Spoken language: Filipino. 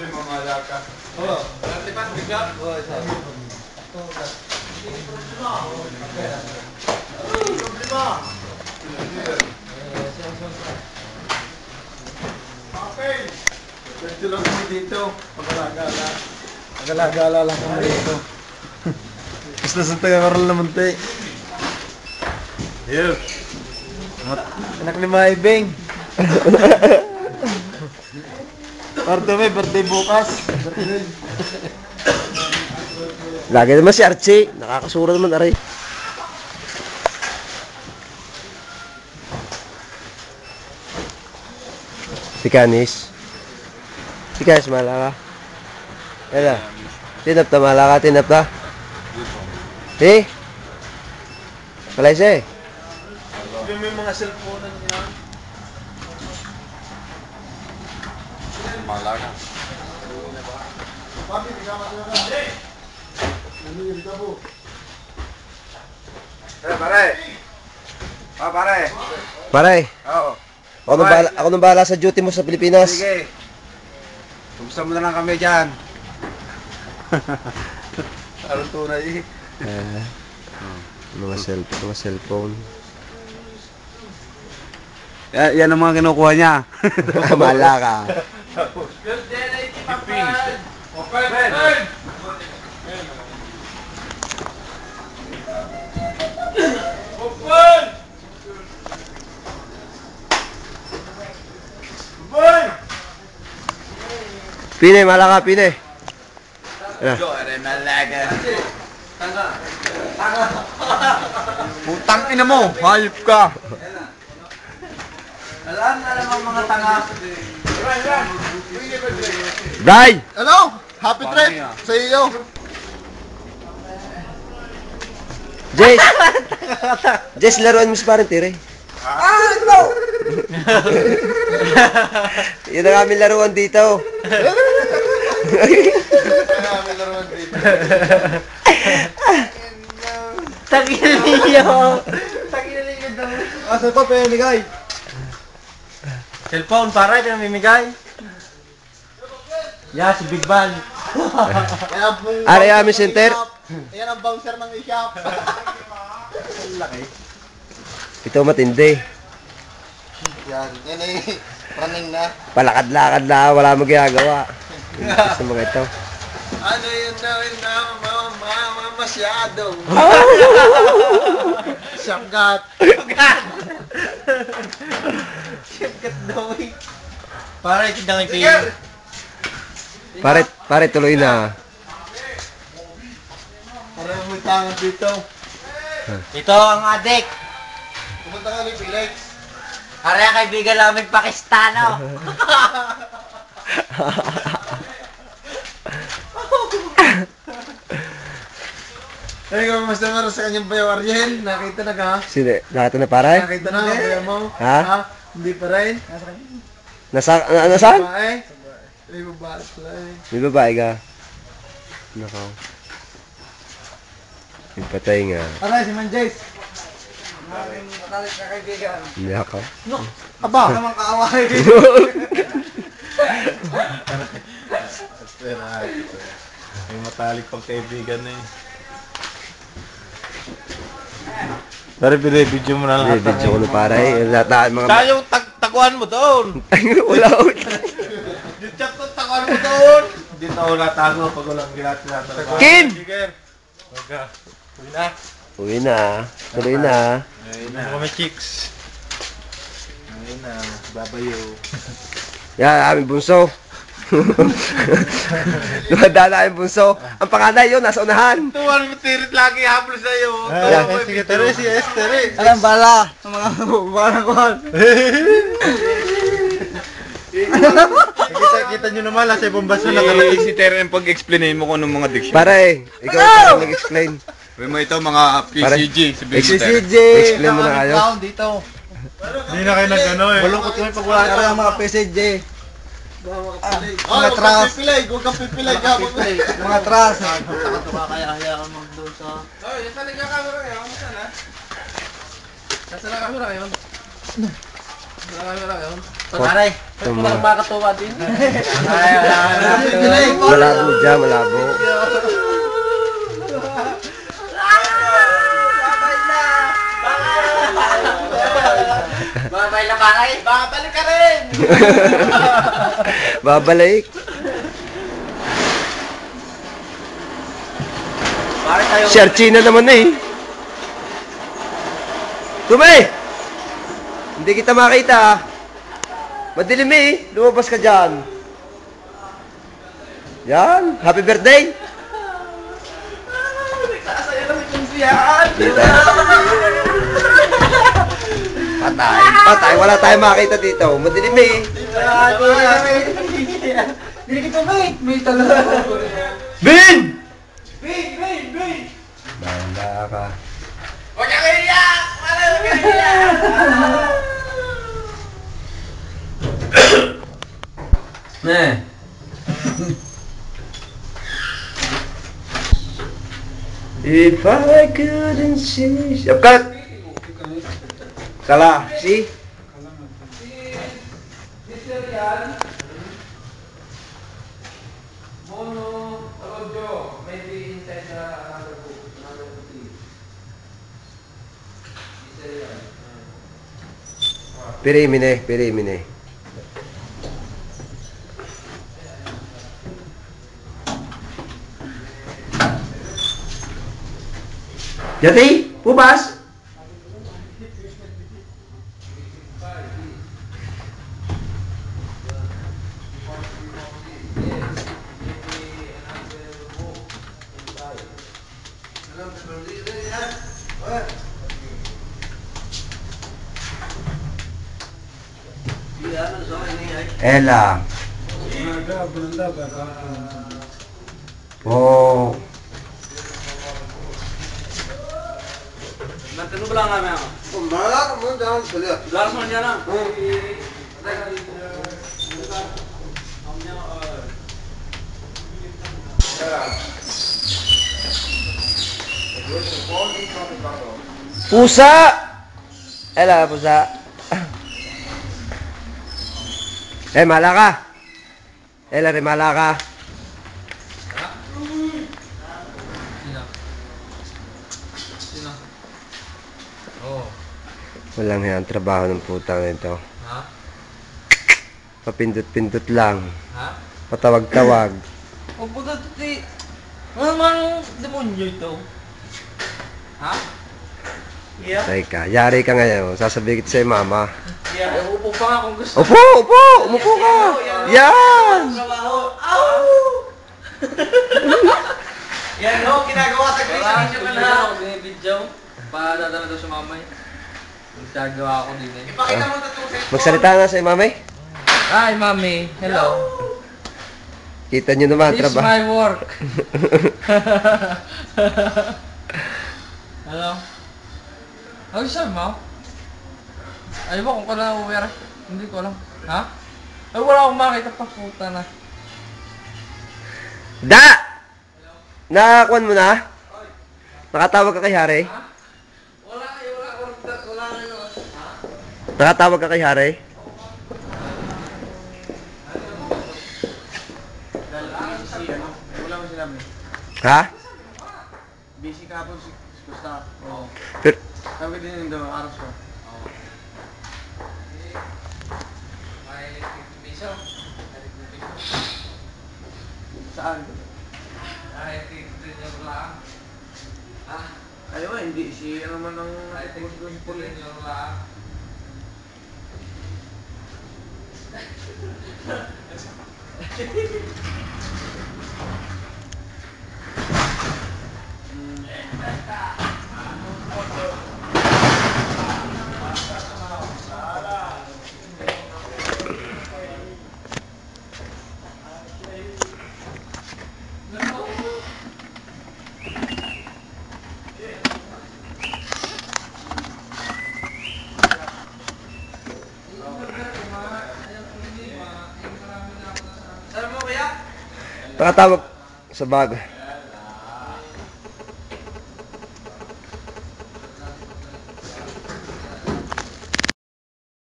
may mamala ka. Oo. Lipat, bigla. Oo, sabi. Hindi problema. Hindi problema. Okay. Ganito lang kami dito. Pag-alagala lang kami dito. Basta sa taga-karal naman tayo. Yo. Anak ni Maibeng. Parto may birthday bukas. Lagi naman si Archie. Nakakasura naman, aray. Si Canis. Si Canis, mahala ka. Ela. Tinap na, mahala ka. Tinap na. Eh? Palay siya eh. Yung may mga cellphone na niya. Malaga. Papi, di ka matulog ka. Ano yung tabo? Pare. Pare. Pare. Oo. Ako nang bahala sa duty mo sa Pilipinas. Sige. Kumusta mo na lang kami dyan. Anong tunay eh? Mga cellphone. Yan ang mga kinukuha niya. Bahala ka. Pine, mahala ka, Pine. Putang ina mo, hayop ka. Alam ang mga tanga. Bray! Hello! Happy trip sa iyo! Jess! Jess, laruan mo si parang tire. Hello! Yun ang aming laruan dito. Tagiliyo daw. Asa pa pinamigay? Cellphone para pinamimigay. Yeah, si Big Bang. Yan ang pong... Ari aming center. Yan ang bouncer ng e-shop. Laki. Ito matindi. Yan eh. Running na. Palakad-lakad na, wala mo ginagawa. Sa mga ito. Ano yun daw yun na masyado. Siyanggat. Shipkat daw eh. Para ikidang ito. Pare, tuloy na. Para may tangan dito. Ito ang adik. Pumunta ka ni Felix. Para yung kaibigan namin Pakistano. Ay, kamusta mo sa kanyang bayaw, Ariel? Nakita na ka? Sino? Nakita na pare? Nakita na ang bayaw mo? Ha? Hindi pa rin? Nasaan? Babae? May babae pala eh. May babae ka. Nako. May patay nga. Aray, si Manjays. Maraming matalit na kaibigan. Hindi ako. Aba! Naman kaaway. May matalik pang kaibigan na eh. Pero binibidyo mo na Hindi, video ko na pare. Lahat na mga... Tayo takuan mo doon. Ay, wala ko. Yung chat to, takuan mo doon. Hindi na wala tago pag walang ginatalaga. Kim! Uwi na. Uwi na. Tuloy na. Uwi na. Kami chicks. Uwi na, babayo. Yan, aming bunso. Dumadala aming bunso. Ang panganay yun, nasa unahan. Tuwan mo tirit lagi habol sa'yo. Sige, tere si Esther eh. Alam bala. Sa mga barang kuhan. Kita nyo naman lang sa ibang baso nakarating si Tere yung pag-explainin mo kung anong mga diction. Pare, ikaw parang nag-explain. Sabi mo ito mga PCG, sabihin mo Tere. XCCJ! Explain mo na kayo. Dito. Hindi na kayo nag-ano eh. Balungkot kami pag wala ka ang mga PCJ. Mga trust. Huwag kang pipilay. Mga trust. Takatuka kaya hayaan mo doon sa... Oh, yan talaga camera ngayon. Saan na? Nasa na camera ngayon? Nasa na camera ngayon? Pare, Tama. walang makatuwa din. Ay, Malabo dyan, malabo. Babay na bakay. Babalik ka rin. Babalik. Pare tayo. Si Archina naman eh. Tume! Hindi kita makita. Madilim eh. Lumabas ka dyan. Yan. Happy birthday. Sasaya na si Kunsiyan. Dito. Patay. Patay. Wala tayong makita dito. Madilim eh. Hindi kita may talaga. Bin! Bin! Banda ka. Huwag ka kaiyak! Huwag ka kaiyak! If I couldn't see... Cut! Kala. See? Mono, Rojo, maybe inside another book, another book. Pirimine, pirimine. Jati, bubas. Ella. Oh. Nanti lu bilang apa? Malah kamu jangan beli. Gelar semuanya na. Pusa. Ella, pusa. Mala ka. Ella, mala ka. Walang yan trabaho ng putang ito. Ha? Papindot-pindot lang. Ha? Patawag-tawag. O puto ti. Ano demonyo ito? Ha? Yeah. Teka, yari ka ngayon. Sasabihin kita sa'yo, mama. Yeah. Upo pa nga kung gusto. Upo! Upo! Umupo ka! Yan! Trabaho. Au! Yan no, ginagawa sa Grace. Hindi ka na. Binibidyo. Padadala daw sa mamay. Nagagawa ako din eh. Ipakita mo ito sa Magsalita na sa'yo, mami. Hi, mami. Hello. Kita nyo naman, This is trabaho. my work. Hello. Ay, saan mo? Ay ba kung ko lang uwera? Hindi ko alam. Ha? Ay, wala akong makita pa. Puta na. Da! Nakakuan mo na? Nakatawag ka kay Hari? Wala ano. Ha? Nakatawag ka kay Hari? Wala mo sinabi. Ha? Busy ka po si Gustav. Oo. Pero, Sabi din yung daw, aras ko. May piso. Saan? Ay, tignan lang. Ha? Ayaw hindi. Si ano man ang Ay, tignan lang. nakatawag sa bag.